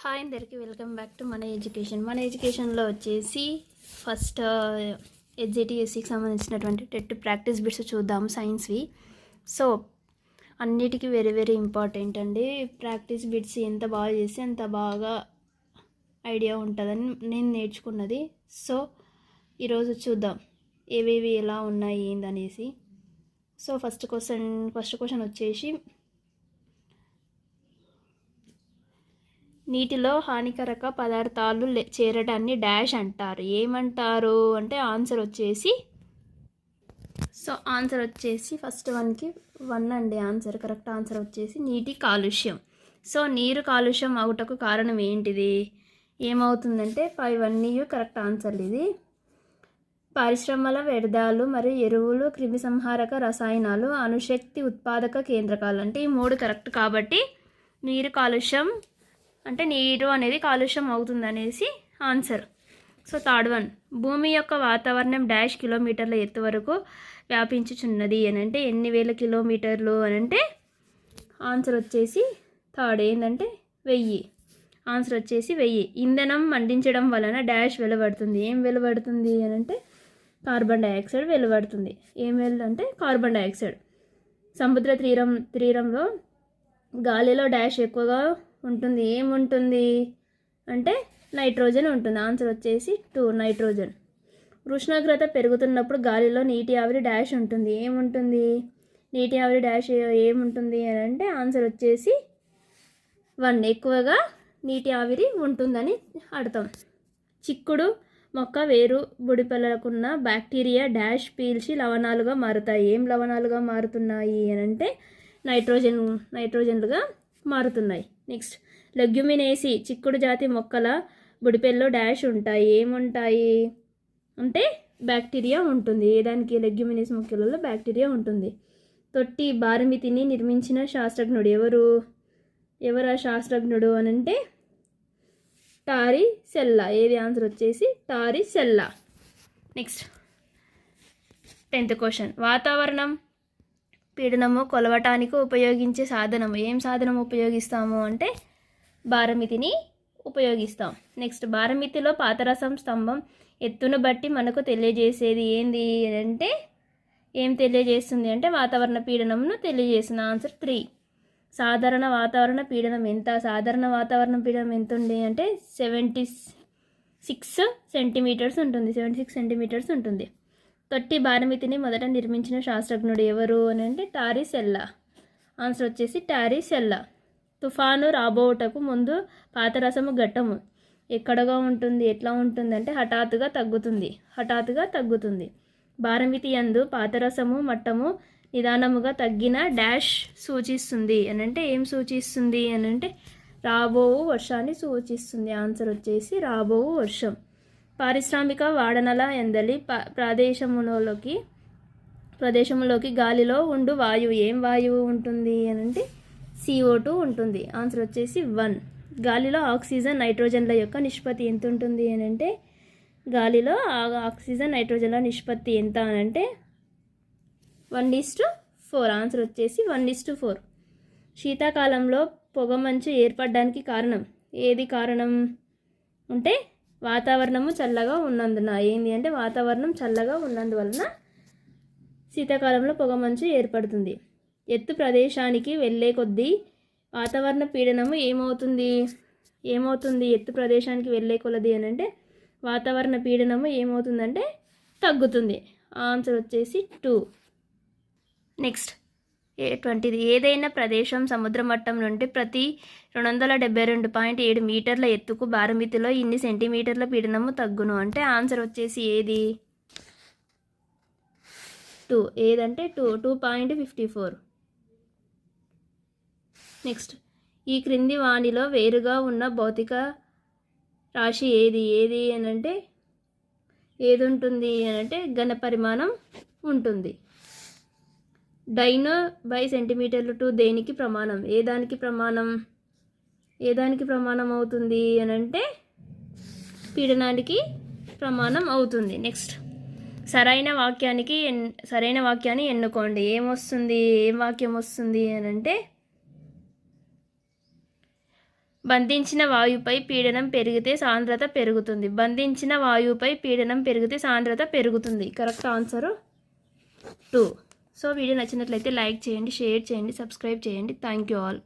Hi అందరికీ welcome back to మన ఎడ్యుకేషన్లో వచ్చేసి ఫస్ట్ HJTSCకి సంబంధించినటువంటి టెట్ ప్రాక్టీస్ బిట్స్ చూద్దాము సైన్స్వి. సో అన్నిటికీ వెరీ వెరీ ఇంపార్టెంట్ అండి. ప్రాక్టీస్ బిట్స్ ఎంత బాగా చేస్తే అంత బాగా ఐడియా ఉంటుందని నేను నేర్చుకున్నది. సో ఈరోజు చూద్దాం ఏవేవి ఎలా ఉన్నాయి ఏందనేసి. సో ఫస్ట్ క్వశ్చన్ వచ్చేసి, నీటిలో హానికరక పదార్థాలు చేరడాన్ని డాష్ అంటారు. ఏమంటారు అంటే ఆన్సర్ వచ్చేసి ఫస్ట్ వన్కి 1 అండి ఆన్సర్. కరెక్ట్ ఆన్సర్ వచ్చేసి నీటి కాలుష్యం. సో నీరు కాలుష్యం అవుటకు కారణం ఏంటిది, ఏమవుతుందంటే ఇవన్నీ కరెక్ట్ ఆన్సర్లు. ఇది పరిశ్రమల వ్యర్థాలు మరియు ఎరువులు, క్రిమిసంహారక రసాయనాలు, అణుశక్తి ఉత్పాదక కేంద్రకాలు అంటే ఈ 3 కరెక్ట్. కాబట్టి నీరు కాలుష్యం అంటే నీరు అనేది కాలుష్యం అవుతుంది అనేసి ఆన్సర్. సో థర్డ్ వన్, భూమి యొక్క వాతావరణం డాష్ కిలోమీటర్ల ఎత్తు వరకు వ్యాపించుచున్నది అని అంటే ఎన్ని వేల కిలోమీటర్లు అని అంటే ఆన్సర్ వచ్చేసి థర్డ్ ఏంటంటే 1000. ఆన్సర్ వచ్చేసి 1000. ఇంధనం మండించడం వలన డాష్ వెలువడుతుంది. ఏం వెలువడుతుంది అని అంటే కార్బన్ డైఆక్సైడ్ వెలువడుతుంది. ఏం అంటే కార్బన్ డైఆక్సైడ్. సముద్ర తీరంలో గాలిలో డాష్ ఎక్కువగా ఉంటుంది. ఏముంటుంది అంటే నైట్రోజన్ ఉంటుంది. ఆన్సర్ వచ్చేసి 2 నైట్రోజన్. ఉష్ణోగ్రత పెరుగుతున్నప్పుడు గాలిలో నీటి ఆవిరి డాష్ ఉంటుంది. ఏముంటుంది నీటి ఆవిరి డాష్ ఏముంటుంది అని అంటే ఆన్సర్ వచ్చేసి 1 ఎక్కువగా నీటి ఆవిరి ఉంటుందని అర్థం. చిక్కుడు మొక్క వేరు బుడిపెలకున్న బ్యాక్టీరియా డాష్ పీల్చి లవణాలుగా మారుతాయి. ఏం లవణాలుగా మారుతున్నాయి అని అంటే నైట్రోజన్లుగా మారుతున్నాయి. నెక్స్ట్, లెగ్యుమినేసి చిక్కుడు జాతి మొక్కల బుడిపెల్లో డాష్ ఉంటాయి. ఏముంటాయి అంటే బ్యాక్టీరియా ఉంటుంది. దానికి లెగ్యుమినేసి మొక్కలలో బ్యాక్టీరియా ఉంటుంది. తొట్టి భారమితిని నిర్మించిన శాస్త్రజ్ఞుడు ఎవరు ఆ శాస్త్రజ్ఞుడు అని అంటే టారిసెల్లా. ఏది ఆన్సర్ వచ్చేసి టారిసెల్లా. నెక్స్ట్ 10th క్వశ్చన్, వాతావరణం పీడనము కొలవటానికి ఉపయోగించే సాధనము. ఏం సాధనం ఉపయోగిస్తాము అంటే భారమితిని ఉపయోగిస్తాం. నెక్స్ట్, భారమితిలో పాదరసం స్తంభం ఎత్తును బట్టి మనకు తెలియజేసేది ఏంది అంటే ఏం తెలియజేస్తుంది అంటే వాతావరణ పీడనంను తెలియజేస్తుంది. ఆన్సర్ 3. సాధారణ వాతావరణ పీడనం ఎంత? సాధారణ వాతావరణ పీడనం ఎంత ఉంది అంటే 76 సెంటీమీటర్స్ ఉంటుంది. 76 సెంటీమీటర్స్ ఉంటుంది. తొట్టి భారమితిని మొదట నిర్మించిన శాస్త్రజ్ఞుడు ఎవరు అని అంటే టారిసెల్లా. ఆన్సర్ వచ్చేసి టారిసెల్లా. తుఫాను రాబోటకు ముందు పాదరసము ఘట్టము ఎక్కడగా ఉంటుంది, ఎట్లా ఉంటుంది అంటే హఠాత్తుగా తగ్గుతుంది. భారమితి యందు పాదరసము మట్టము నిదానముగా తగ్గిన డాష్ సూచిస్తుంది అని అంటే ఏం సూచిస్తుంది అని అంటే రాబోవు వర్షాన్ని సూచిస్తుంది. ఆన్సర్ వచ్చేసి రాబోవు వర్షం. పారిశ్రామిక వాడనల ఎందలి ప్రదేశంలోకి గాలిలో ఉండు వాయువు. ఏం వాయువు ఉంటుంది అని అంటే CO2 ఉంటుంది. ఆన్సర్ వచ్చేసి 1. గాలిలో ఆక్సిజన్ నైట్రోజన్ల యొక్క నిష్పత్తి ఎంత ఉంటుంది అని అంటే గాలిలో ఆక్సిజన్ నైట్రోజన్ల నిష్పత్తి ఎంత అని అంటే 1:4. ఆన్సర్ వచ్చేసి 1:4. శీతాకాలంలో పొగమంచు ఏర్పడడానికి కారణం. ఏది కారణం అంటే వాతావరణము చల్లగా ఉన్నందున. ఏంది అంటే వాతావరణం చల్లగా ఉన్నందువలన శీతాకాలంలో పొగమంచు ఏర్పడుతుంది. ఎత్తు ప్రదేశానికి వెళ్ళే కొద్దీ వాతావరణ పీడనము ఏమవుతుంది ఎత్తు ప్రదేశానికి వెళ్ళే కొలది అని అంటే వాతావరణ పీడనము ఏమవుతుందంటే తగ్గుతుంది. ఆన్సర్ వచ్చేసి 2. నెక్స్ట్ 20, ఏదైనా ప్రదేశం సముద్ర మట్టం నుండి ప్రతి 272.7 మీటర్ల ఎత్తుకు భారమితిలో ఇన్ని సెంటీమీటర్ల పీడనము తగ్గును అంటే ఆన్సర్ వచ్చేసి ఏది 2. ఏదంటే 2.54. నెక్స్ట్, ఈ క్రింది వాణిలో వేరుగా ఉన్న భౌతిక రాశి ఏది అని అంటే ఏది ఉంటుంది అని అంటే ఘన పరిమాణం ఉంటుంది. డైనో బై సెంటీమీటర్లు టు దేనికి ప్రమాణం? ఏ దానికి ప్రమాణం అవుతుంది అని అంటే పీడనానికి ప్రమాణం అవుతుంది. నెక్స్ట్, సరైన వాక్యాన్ని ఎన్నుకోండి. ఏం వాక్యం వస్తుంది అని అంటే బంధించిన వాయువుపై పీడనం పెరిగితే సాంద్రత పెరుగుతుంది. బంధించిన వాయువుపై పీడనం పెరిగితే సాంద్రత పెరుగుతుంది. Correct answer 2. సో వీడియో నచ్చినట్లయితే లైక్ చేయండి, షేర్ చేయండి, సబ్స్క్రైబ్ చేయండి. Thank you all.